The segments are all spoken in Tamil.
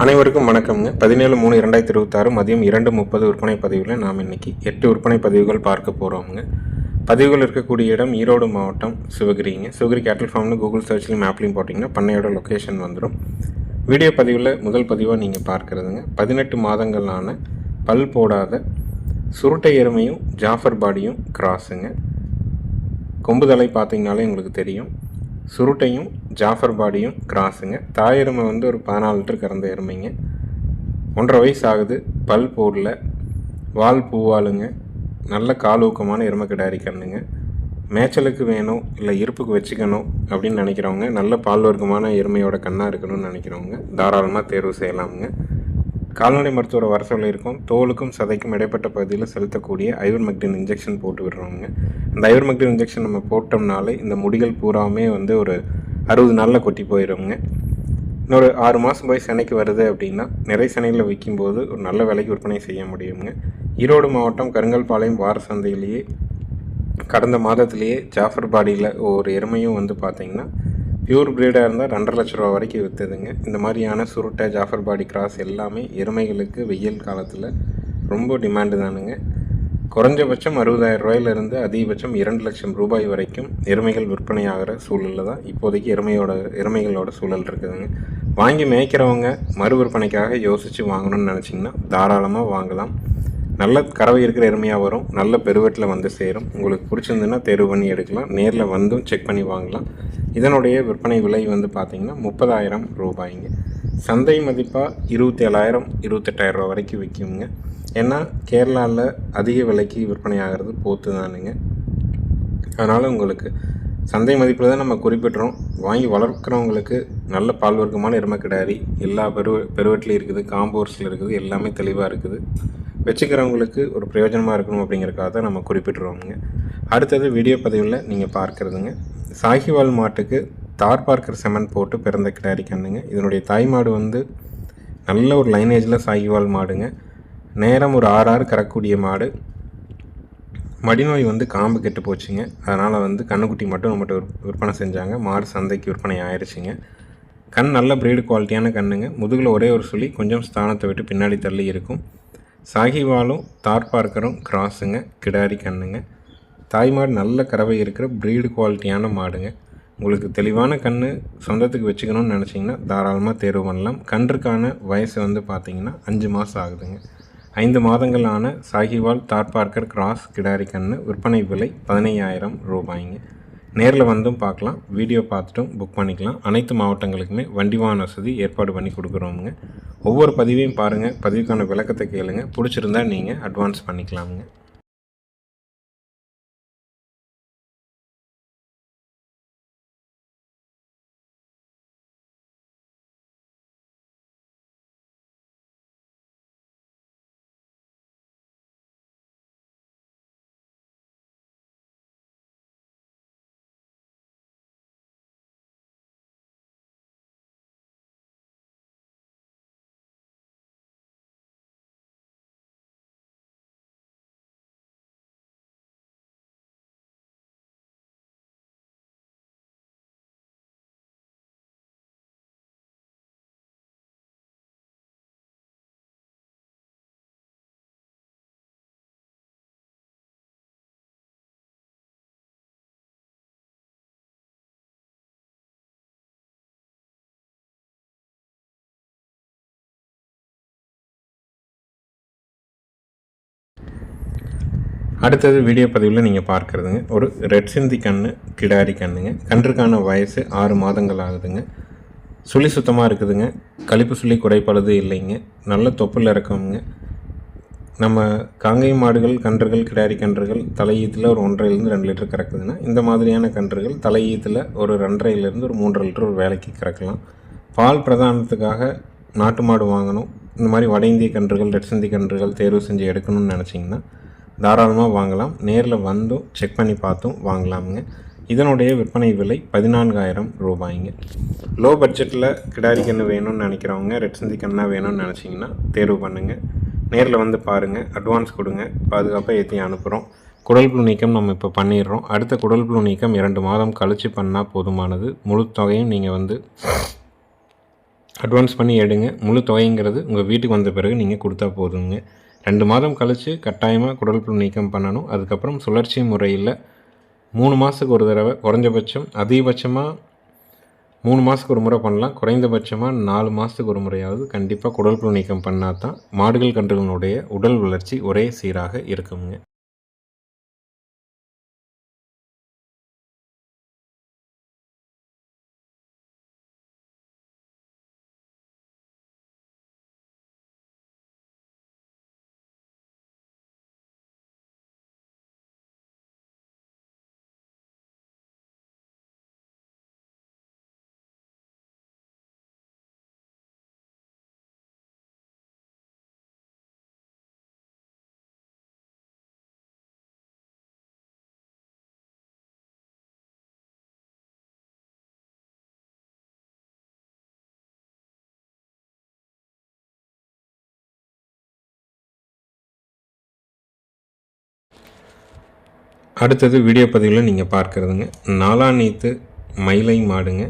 அனைவருக்கும் வணக்கம்ங்க. 17/3/2026 மதியம் 2:30 விற்பனை பதிவில் நாம் இன்றைக்கி 8 விற்பனை பதிவுகள் பார்க்க போகிறோம்ங்க. பதிவுகள் இருக்கக்கூடிய இடம் ஈரோடு மாவட்டம் சிவகிரிங்க. சிவகிரி கேட்டில் ஃபார்ம்னு கூகுள் சர்ச்லையும் மேப்லையும் போட்டிங்கன்னா பண்ணையோட லொக்கேஷன் வந்துடும். வீடியோ பதிவில் முதல் பதிவாக நீங்கள் பார்க்குறதுங்க 18 மாதங்களான பல் போடாத சுருட்டை எருமையும் ஜாஃபர் பாடியும் கிராஸுங்க. கொம்புதலை பார்த்திங்கனாலே உங்களுக்கு தெரியும். சுருட்டையும் ஜாஃபர் பாடியும் கிராஸுங்க. தாய் எருமை வந்து ஒரு 14 லிட்டர் கறந்த எருமைங்க. 1.5 வயசு ஆகுது. பல் போடல, வால் பூவாளுங்க. நல்ல கால் ஊக்கமான எருமை கிடாரி கண்ணுங்க. மேய்ச்சலுக்கு வேணும் இல்லை இருப்புக்கு வச்சுக்கணும் அப்படின்னு நினைக்கிறவங்க, நல்ல பால் வர்க்கமான எருமையோட கண்ணாக இருக்கணும்னு நினைக்கிறவங்க தாராளமாக தேர்வு செய்யலாமுங்க. கால்நடை மருத்துவரை வர சொல்லியிருக்கோம். தோலுக்கும் சதைக்கும் இடைப்பட்ட பகுதியில் செலுத்தக்கூடிய ஐவர்மெக்டின் இன்ஜெக்ஷன் போட்டு விடுறோங்க. அந்த ஐவர்மெக்டின் இன்ஜெக்ஷன் நம்ம போட்டோம்னாலே இந்த முடிகள் பூராமே வந்து ஒரு 60 நாளில் கொட்டி போயிடுங்க. இன்னொரு 6 மாதம் போய் சென்னைக்கு வருது அப்படின்னா நிறை சென்னையில் விற்கும்போது ஒரு நல்ல விலைக்கு விற்பனை செய்ய முடியுங்க. ஈரோடு மாவட்டம் கருங்கல்பாளையம் வார சந்தையிலேயே கடந்த மாதத்திலேயே ஜாஃபர் பாடியில் ஒரு எருமையும் வந்து பார்த்திங்கன்னா பியூர் ப்ரீடாக இருந்தால் 2.5 லட்ச ரூபா வரைக்கும் விற்றுதுங்க. இந்த மாதிரியான சுருட்டை ஜாஃபர் பாடி கிராஸ் எல்லாமே எருமைகளுக்கு வெயில் காலத்தில் ரொம்ப டிமாண்டு தானுங்க. குறைஞ்சபட்சம் 60,000 ரூபாயிலிருந்து அதிகபட்சம் 2 லட்சம் ரூபாய் வரைக்கும் எருமைகள் விற்பனை ஆகிற சூழலில் தான் இப்போதைக்கு எருமைகளோட சூழல் இருக்குதுங்க. வாங்கி மேய்க்கிறவங்க மறு விற்பனைக்காக யோசித்து வாங்கணும்னு நினச்சிங்கன்னா தாராளமாக வாங்கலாம். நல்ல கறவை இருக்கிற எருமையாக வரும். நல்ல பெருவெட்டில் வந்து சேரும். உங்களுக்கு பிடிச்சிருந்துன்னா தேர்வு பண்ணி எடுக்கலாம். நேரில் வந்தும் செக் பண்ணி வாங்கலாம். இதனுடைய விற்பனை விலை வந்து பார்த்திங்கன்னா 30,000 ரூபாய்ங்க. சந்தை மதிப்பாக 27,000 28,000 ரூபா வரைக்கும் விற்குங்க. ஏன்னா கேரளாவில் அதிக விலைக்கு விற்பனை ஆகிறது போத்து தானுங்க. அதனால் உங்களுக்கு சந்தை மதிப்பில் தான் நம்ம குறிப்பிட்றோம். வாங்கி வளர்க்குறவங்களுக்கு நல்ல பால் வர்க்கமான எருமை கிடாரி எல்லா பெருவெட்டிலையும் இருக்குது, காம்போர்ஸில் இருக்குது, எல்லாமே தெளிவாக இருக்குது. வச்சுக்கிறவங்களுக்கு ஒரு பிரயோஜனமாக இருக்கணும் அப்படிங்கிறக்காக தான் நம்ம குறிப்பிட்றோமுங்க. அடுத்தது வீடியோ பதிவில் நீங்கள் பார்க்குறதுங்க சாகிவால் மாட்டுக்கு தார் பார்க்கர் செமன் போட்டு பிறந்த கிடாரி கண்ணுங்க. இதனுடைய தாய் மாடு வந்து நல்ல ஒரு லைனேஜில் சாகிவால் மாடுங்க. நேரம் ஒரு 6 கறக்கூடிய மாடு. மடிநோய் வந்து காம்பு கெட்டு போச்சுங்க. அதனால் வந்து கண்ணுக்குட்டி மட்டும் நம்மகிட்ட விற்பனை செஞ்சாங்க. மாடு சந்தைக்கு விற்பனை ஆயிடுச்சுங்க. கண் நல்ல ப்ரீடு குவாலிட்டியான கண்ணுங்க. முதுகில் ஒரே ஒரு சுழி கொஞ்சம் ஸ்தானத்தை விட்டு பின்னாடி தள்ளி இருக்கும். சாகிவாலும் தார் பார்க்கரும் கிராஸுங்க. கிடாரி கண்ணுங்க. தாய்மாடு நல்ல கறவை இருக்கிற ப்ரீடு குவாலிட்டியான மாடுங்க. உங்களுக்கு தெளிவான கண் சொந்தத்துக்கு வச்சுக்கணும்னு நினச்சிங்கன்னா தாராளமாக தேர்வு பண்ணலாம். கன்றுக்கான வயசு வந்து பார்த்திங்கன்னா 5 மாதம் ஆகுதுங்க. 5 மாதங்களான சாகிவால் தார் பார்க்கர் கிராஸ் கிடாரி கண்ணு விற்பனை விலை 15,000 ரூபாய்ங்க. நேரில் வந்தும் பார்க்கலாம். வீடியோ பார்த்துட்டும் புக் பண்ணிக்கலாம். அனைத்து மாவட்டங்களுக்குமே வண்டி வாகன வசதி ஏற்பாடு பண்ணி கொடுக்குறோமுங்க. ஒவ்வொரு பதிவையும் பாருங்கள். பதிவுக்கான விளக்கத்தை கேளுங்க. பிடிச்சிருந்தால் நீங்கள் அட்வான்ஸ் பண்ணிக்கலாமுங்க. அடுத்தது வீடியோ பதிவில் நீங்கள் பார்க்குறதுங்க ஒரு ரெட் சிந்தி கண்ணு கிடாரி கண்ணுங்க. கன்றுக்கான வயசு 6 மாதங்கள் ஆகுதுங்க. சுழி சுத்தமாக இருக்குதுங்க. கழிப்பு சுழி குறைப்பழுது இல்லைங்க. நல்ல தொப்புள் இறக்கமுங்க. நம்ம காங்கை மாடுகள் கன்றுகள் கிடாரி கன்றுகள் தலையீத்தில் ஒரு 1.5லேருந்து 2 லிட்டர் கறக்குதுன்னா இந்த மாதிரியான கன்றுகள் தலையீத்தில் ஒரு 2.5லேருந்து ஒரு 3.5 லிட்டர் ஒரு வேலைக்கு கறக்கலாம். பால் பிரதானத்துக்காக நாட்டு மாடு வாங்கணும், இந்த மாதிரி வட இந்திய கன்றுகள் ரெட் சிந்தி கன்றுகள் தேர்வு செஞ்சு எடுக்கணும்னு நினச்சிங்கன்னா தாராளமாக வாங்கலாம். நேரில் வந்தும் செக் பண்ணி பார்த்தும் வாங்கலாமுங்க. இதனுடைய விற்பனை விலை 14,000 ரூபாய்ங்க. லோ பட்ஜெட்டில் கிடாரி கன்று வேணும்னு நினைக்கிறவங்க ரெட் சிந்தி கண்ணாக வேணும்னு நினச்சிங்கன்னா தேர்வு பண்ணுங்கள். நேரில் வந்து பாருங்கள். அட்வான்ஸ் கொடுங்க. பாதுகாப்பாக ஏற்றி அனுப்புகிறோம். குடல் புழு நீக்கம் நம்ம இப்போ பண்ணிடுறோம். அடுத்த குடல் புழு நீக்கம் 2 மாதம் கழித்து பண்ணால் போதுமானது. முழு தொகையும் நீங்கள் வந்து அட்வான்ஸ் பண்ணி எடுங்க. முழு தொகைங்கிறது உங்கள் வீட்டுக்கு வந்த பிறகு நீங்கள் கொடுத்தா போதுங்க. 2 மாதம் கழித்து கட்டாயமாக குடல்புழு நீக்கம் பண்ணணும். அதுக்கப்புறம் சுழற்சி முறையில் 3 மாதத்துக்கு ஒரு தடவை, குறைஞ்சபட்சம் அதிகபட்சமாக 3 மாதத்துக்கு ஒரு முறை பண்ணலாம். குறைந்தபட்சமாக 4 மாதத்துக்கு ஒரு முறையாவது கண்டிப்பாக குடல்புழு நீக்கம் பண்ணால் தான் மாடுகள் கன்றுகளுடைய உடல் வளர்ச்சி ஒரே சீராக இருக்குங்க. அடுத்தது வீடியோ பதிவில் நீங்கள் பார்க்குறதுங்க, நாலாநீத்து மயிலை மாடுங்க.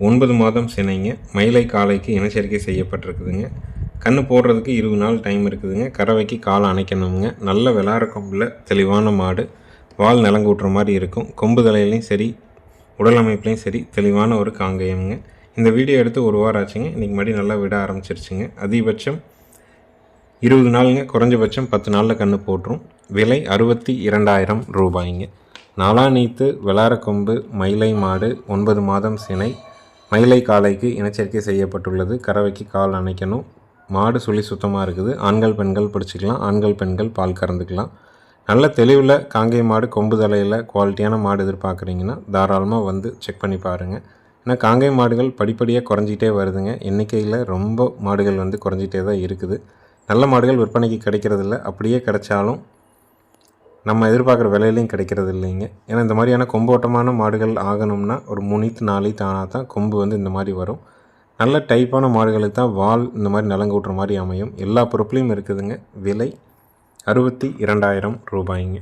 9 மாதம் சினைங்க. மயிலை காளைக்கு இனச்சேர்க்கை செய்யப்பட்டிருக்குதுங்க. கன்று போடுறதுக்கு 20 நாள் டைம் இருக்குதுங்க. கறவைக்கு காலை அணைக்கணுங்க. நல்ல விளாட கொம்பில் தெளிவான மாடு. வால் நிலங்கூட்டுற மாதிரி இருக்கும். கொம்பு தலையிலையும் சரி, உடல் அமைப்புலையும் சரி தெளிவான ஒரு காங்கேயம்ங்க. இந்த வீடியோ எடுத்து 1 வாரம் ஆச்சுங்க. இன்றைக்கி மடி நல்லா விட ஆரம்பிச்சிருச்சுங்க. அதிகபட்சம் 20 நாளுங்க. குறைஞ்சபட்சம் 10 நாளில் கன்று போட்டுரும். விலை 62,000 ரூபாய்ங்க. நாலாநீத்து விளாட கொம்பு மயிலை மாடு, 9 மாதம் சினை. மயிலை காளைக்கு இனச்சேர்க்கை செய்யப்பட்டுள்ளது. கறவைக்கு கால் அணைக்கணும். மாடு சுழி சுத்தமாக இருக்குது. ஆண்கள் பெண்கள் பிடிச்சிக்கலாம். ஆண்கள் பெண்கள் பால் கறந்துக்கலாம். நல்ல தெளிவில் காங்கேய மாடு, கொம்பு தலையில் குவாலிட்டியான மாடு எதிர்பார்க்குறீங்கன்னா தாராளமாக வந்து செக் பண்ணி பாருங்கள். ஏன்னா காங்கேய மாடுகள் படிப்படியாக குறைஞ்சிட்டே வருதுங்க. எண்ணிக்கையில் ரொம்ப மாடுகள் வந்து குறைஞ்சிட்டே தான் இருக்குது. நல்ல மாடுகள் விற்பனைக்கு கிடைக்கிறதில்ல. அப்படியே கிடைச்சாலும் நம்ம எதிர்பார்க்குற விலையிலையும் கிடைக்கிறது இல்லைங்க. ஏன்னா இந்த மாதிரியான கொம்போட்டமான மாடுகள் ஆகணும்னா ஒரு 3 4 ஆனால் தான் கொம்பு வந்து இந்த மாதிரி வரும். நல்ல டைப்பான மாடுகளுக்கு தான் வால் இந்த மாதிரி நலங்கூட்டுற மாதிரி அமையும். எல்லா பொருட்களையும் இருக்குதுங்க. விலை 62,000 ரூபாய்ங்க.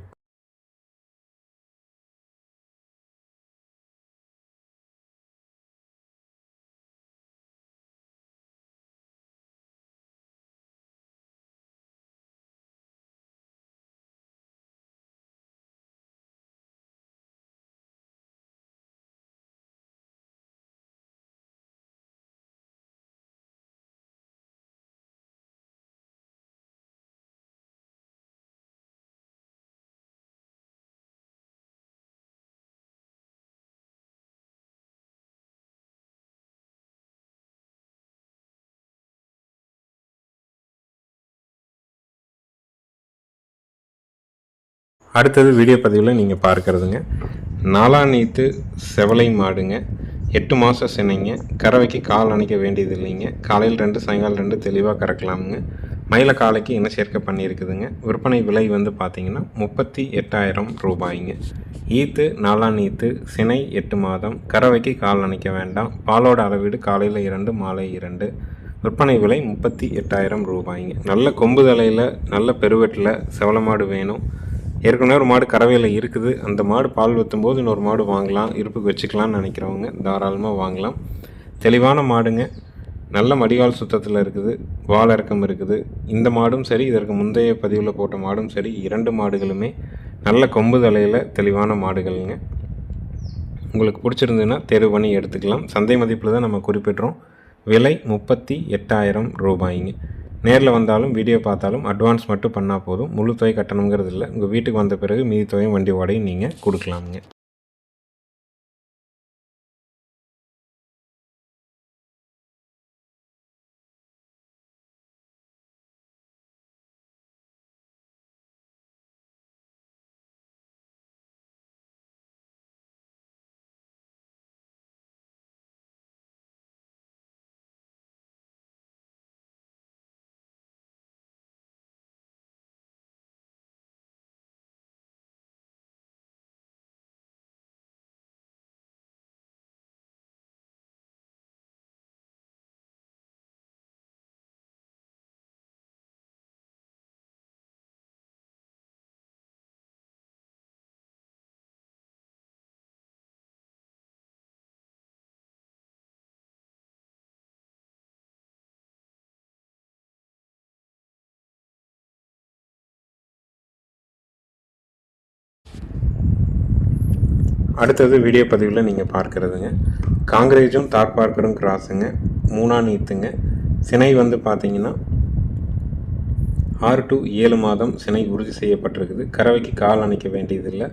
அடுத்தது வீடியோ பதிவில் நீங்கள் பார்க்குறதுங்க, நாலாநீத்து செவலை மாடுங்க. 8 மாதம் சினைங்க. கறவைக்கு கால் அணைக்க வேண்டியது இல்லைங்க. காலையில் 2 சாயங்காலம் 2 தெளிவாக கறக்கலாமுங்க. மயில காலைக்கு இன சேர்க்கை பண்ணியிருக்குதுங்க. விற்பனை விலை வந்து பார்த்திங்கன்னா 38,000 ரூபாய்ங்க. ஈத்து நாலாநீத்து சினை 8 மாதம். கறவைக்கு கால் அணைக்க வேண்டாம். பாலோட அளவீடு காலையில் 2 மாலை 2. விற்பனை விலை 38,000 ரூபாய்ங்க. நல்ல கொம்பு தலையில் நல்ல பெருவெட்டில் செவல மாடு வேணும். ஏற்கனவே ஒரு மாடு கறவையில் இருக்குது. அந்த மாடு பால் ஊற்றும்போது இன்னொரு மாடு வாங்கலாம், இருப்புக்கு வச்சுக்கலான்னு நினைக்கிறவங்க தாராளமாக வாங்கலாம். தெளிவான மாடுங்க. நல்ல மடிவால் சுத்தத்தில் இருக்குது. வால் இறக்கம் இருக்குது. இந்த மாடும் சரி, இதற்கு முந்தைய பதிவில் போட்ட மாடும் சரி, 2 மாடுகளுமே நல்ல கொம்பு தலையில் தெளிவான மாடுகள்ங்க. உங்களுக்கு பிடிச்சிருந்ததுன்னா தேர்வு பண்ணி எடுத்துக்கலாம். சந்தை மதிப்பில் தான் நம்ம குறிப்பிட்றோம். விலை 38,000 ரூபாய்ங்க. நேரில் வந்தாலும் வீடியோ பார்த்தாலும் அட்வான்ஸ் மட்டும் பண்ணால் போதும். முழு தொகை கட்டணுங்கிறது இல்லை. உங்கள் வீட்டுக்கு வந்த பிறகு மீதி தொகையும் வண்டி வாடகையும் நீங்கள் கொடுக்கலாமுங்க. அடுத்தது வீடியோ பதிவில் நீங்கள் பார்க்குறதுங்க காங்கிரேஜும் தார் பார்க்கரும் கிராஸுங்க, 3ஆம் நீத்துங்க. சினை வந்து பார்த்தீங்கன்னா 6 to 7 மாதம் சினை உறுதி செய்யப்பட்டிருக்குது. கறவைக்கு கால் அணைக்க வேண்டியதில்லை.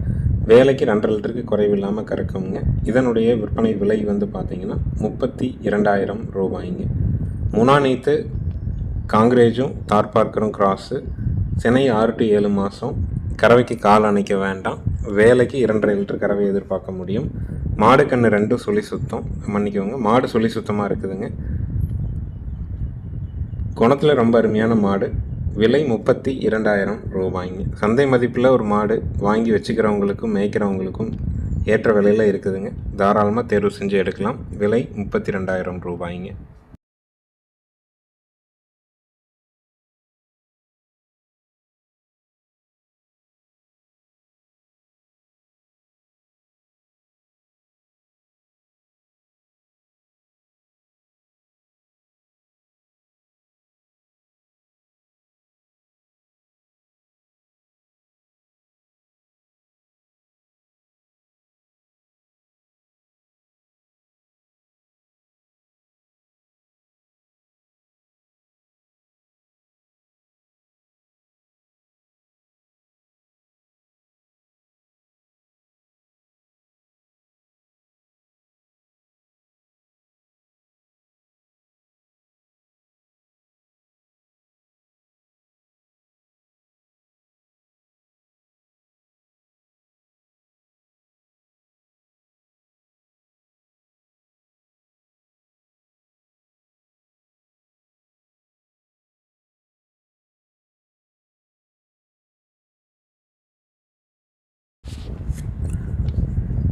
வேலைக்கு 2.5 லிட்டருக்கு குறைவில்லாமல் கறக்குங்க. இதனுடைய விற்பனை விலை வந்து பார்த்தீங்கன்னா 32,000 ரூபாய்ங்க. 3ஆம் நீத்து காங்கிரேஜும் தார் பார்க்கரும் கிராஸு, சினை 6 to 7 மாதம், கறவைக்கு கால் அணைக்க வேண்டாம். வேலைக்கு 2.5 லிட்டர் கறவை எதிர்பார்க்க முடியும். மாடு கன்று 2 சுழி சுத்தம், மன்னிக்கோங்க, மாடு சுழி சுத்தமாக இருக்குதுங்க. குணத்தில் ரொம்ப அருமையான மாடு. விலை 32,000 ரூபாய்ங்க. சந்தை மதிப்பில் ஒரு மாடு வாங்கி வச்சுக்கிறவங்களுக்கும் மேய்க்கிறவங்களுக்கும் ஏற்ற விலையில் இருக்குதுங்க. தாராளமாக தேர்வு செஞ்சு எடுக்கலாம். விலை 32,000 ரூபாய்ங்க.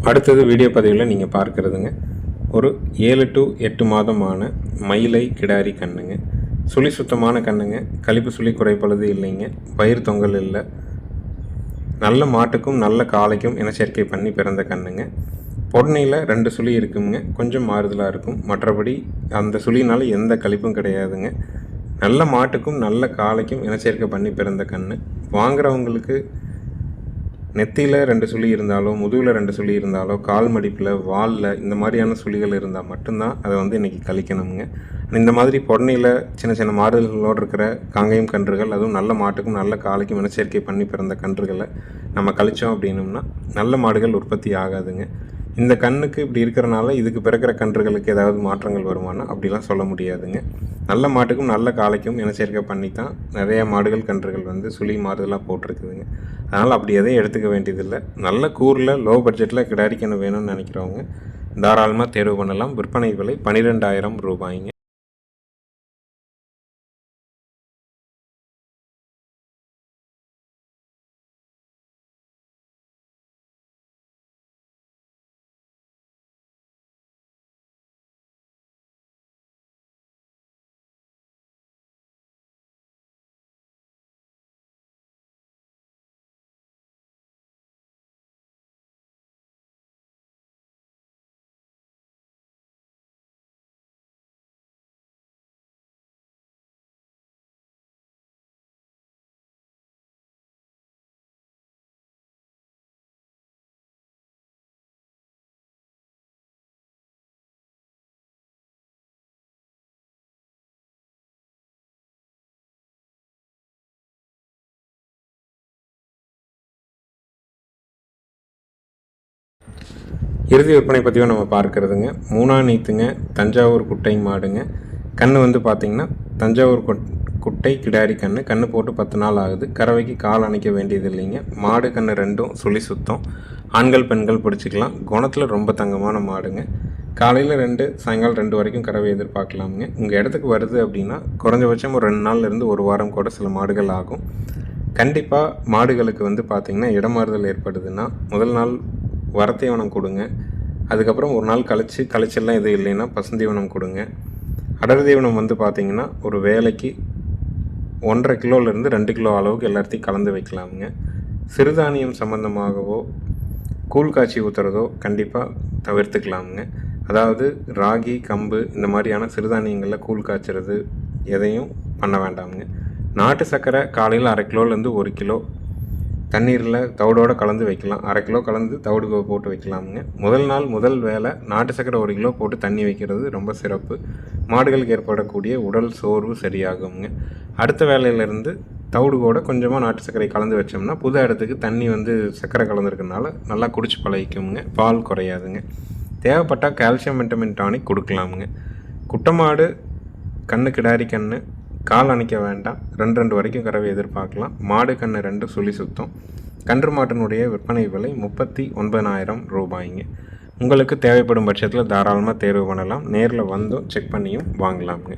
அடுத்தது வீடியோ பதிவில் நீங்கள் பார்க்குறதுங்க ஒரு 7 to 8 மாதமான மயிலை கிடாரி கண்ணுங்க. சுழி சுத்தமான கண்ணுங்க. கழிப்பு சுழி குறைப்பழுது இல்லைங்க. பயிர் தொங்கல் இல்லை. நல்ல மாட்டுக்கும் நல்ல காளைக்கும் இனச்சேர்க்கை பண்ணி பிறந்த கண்ணுங்க. பொன்னையில் 2 சுழி இருக்குங்க. கொஞ்சம் மாறுதலாக இருக்கும். மற்றபடி அந்த சுழினால் எந்த கழிப்பும் கிடையாதுங்க. நல்ல மாட்டுக்கும் நல்ல காளைக்கும் இனச்சேர்க்கை பண்ணி பிறந்த கண்ணு. வாங்குறவங்களுக்கு நெத்தியில் 2 சுழி இருந்தாலோ, முதுகில் 2 சுழி இருந்தாலோ, கால் மடிப்பில், வாலில் இந்த மாதிரியான சுழிகள் இருந்தால் மட்டும்தான் அதை வந்து இன்றைக்கி கழிக்கணுங்க. இந்த மாதிரி பொன்னையில் சின்ன சின்ன மாடுகளோடு இருக்கிற காங்கேயம் கன்றுகள், அதுவும் நல்ல மாட்டுக்கும் நல்ல காளைக்கும் இனச்சேர்க்கை பண்ணி பிறந்த கன்றுகளை நம்ம கழித்தோம் அப்படின்னோம்னா நல்ல மாடுகள் உற்பத்தி ஆகாதுங்க. இந்த கண்ணுக்கு இப்படி இருக்கிறனால இதுக்கு பிறக்கிற கன்றுகளுக்கு ஏதாவது மாற்றங்கள் வருமானா அப்படிலாம் சொல்ல முடியாதுங்க. நல்ல மாட்டுக்கும் நல்ல காளைக்கும் இனச்சேர்க்கை பண்ணி தான் நிறைய மாடுகள் கன்றுகள் வந்து சுழி மாறுதலாக போட்டிருக்குதுங்க. அதனால் அப்படி எதையும் எடுத்துக்க வேண்டியதில்லை. நல்ல கூரில் லோ பட்ஜெட்டில் கிடாரிக்கணும் வேணும்னு நினைக்கிறவங்க தாராளமாக தேர்வு பண்ணலாம். விற்பனை விலை 12,000 ரூபாய்ங்க. இறுதி விற்பனை பதிவை நம்ம பார்க்குறதுங்க 3ஆம் நீத்துங்க, தஞ்சாவூர் குட்டை மாடுங்க. கன்று வந்து பார்த்திங்கன்னா தஞ்சாவூர் குட்டை கிடாரி கன்று. கன்று போட்டு 10 நாள் ஆகுது. கறவைக்கு கால் அணைக்க வேண்டியது இல்லைங்க. மாடு கன்று 2ம் சுழி சுத்தம். ஆண்கள் பெண்கள் பிடிச்சிக்கலாம். குணத்தில் ரொம்ப தங்கமான மாடுங்க. காலையில் 2, சாயங்காலம் 2 வரைக்கும் கறவை எதிர்பார்க்கலாமுங்க. உங்கள் இடத்துக்கு வருது அப்படின்னா குறைஞ்சபட்சம் ஒரு 2 நாள்லேருந்து 1 வாரம் கூட சில மாடுகள் ஆகும். கண்டிப்பாக மாடுகளுக்கு வந்து பார்த்திங்கன்னா இடமாறுதல் ஏற்படுதுன்னா முதல் நாள் வரத்தீவனம் கொடுங்க. அதுக்கப்புறம் ஒரு நாள் கழிச்செல்லாம் எதுவும் இல்லைன்னா பசுந்தீவனம் கொடுங்க. அடர் தீவனம் வந்து பார்த்திங்கன்னா ஒரு வேலைக்கு 1.5 கிலோலேருந்து 2 கிலோ அளவுக்கு எல்லாத்தையும் கலந்து வைக்கலாமுங்க. சிறுதானியம் சம்மந்தமாகவோ கூழ் காய்ச்சி ஊற்றுறதோ கண்டிப்பாக தவிர்த்துக்கலாமுங்க. அதாவது ராகி, கம்பு இந்த மாதிரியான சிறுதானியங்களில் கூழ் காய்ச்சறது எதையும் பண்ண வேண்டாமுங்க. நாட்டு சர்க்கரை காலையில் 1/2 கிலோலேருந்து 1 கிலோ தண்ணீரில் தவிடோடு கலந்து வைக்கலாம். 1/2 கிலோ கலந்து தவிடு போட்டு வைக்கலாமுங்க. முதல் நாள் முதல் வேலை நாட்டு சர்க்கரை 1 கிலோ போட்டு தண்ணி வைக்கிறது ரொம்ப சிறப்பு. மாடுகளுக்கு ஏற்படக்கூடிய உடல் சோர்வு சரியாகுங்க. அடுத்த வேலையிலேருந்து தவிடு கூட கொஞ்சமாக நாட்டு சர்க்கரை கலந்து வச்சோம்னா புது இடத்துக்கு தண்ணி சர்க்கரை கலந்துருக்கனால நல்லா குடிச்சு பழகிக்குங்க. பால் குறையாதுங்க. தேவைப்பட்டால் கால்சியம் விட்டமின் டானிக் கொடுக்கலாமுங்க. குட்டை மாடு கண்ணு கிடாரி கண்ணு கால் அணைக்க வேண்டாம். 2 வரைக்கும் கறவை எதிர்பார்க்கலாம். மாடு கண்ணு 2 சுழி சுத்தம். கன்று மாட்டினுடைய விற்பனை விலை 39,000 ரூபாய்ங்க. உங்களுக்கு தேவைப்படும் பட்சத்தில் தாராளமாக தேர்வு பண்ணலாம். நேரில் வந்தும் செக் பண்ணியும் வாங்கலாமுங்க.